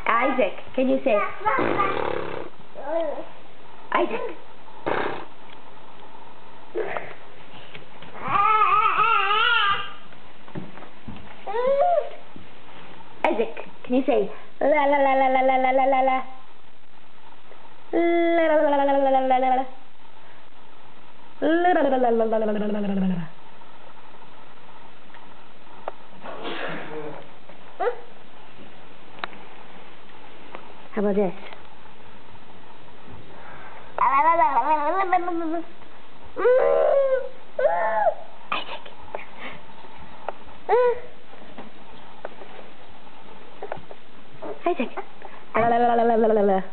Isaac, can you say Isaac? Isaac, can you say la la la la la la la la la la? La la la la la la la la la la. La la la la la la la la la la. How about this? Isaac. Isaac.